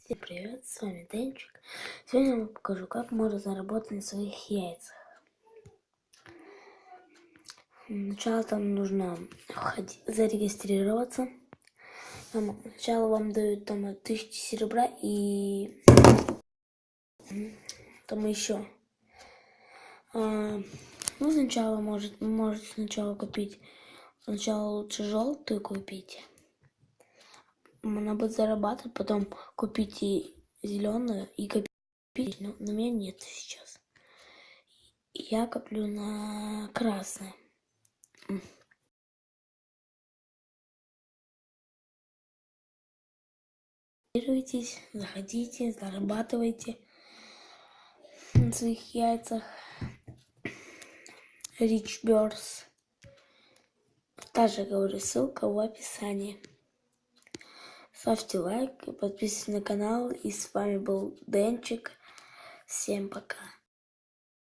Всем привет, с вами Денчик. Сегодня я вам покажу, как можно заработать на своих яйцах. Сначала там нужно зарегистрироваться. Сначала вам дают там 1000 серебра и там еще. Сначала можете сначала купить. Сначала лучше желтую купить. Она будет зарабатывать, потом купите зеленую и копить. Но у меня нет сейчас. Я коплю на красное. Заходите, зарабатывайте на своих яйцах. Rich Birds. Также говорю, ссылка в описании. Ставьте лайк, подписывайтесь на канал. И с вами был Денчик. Всем пока.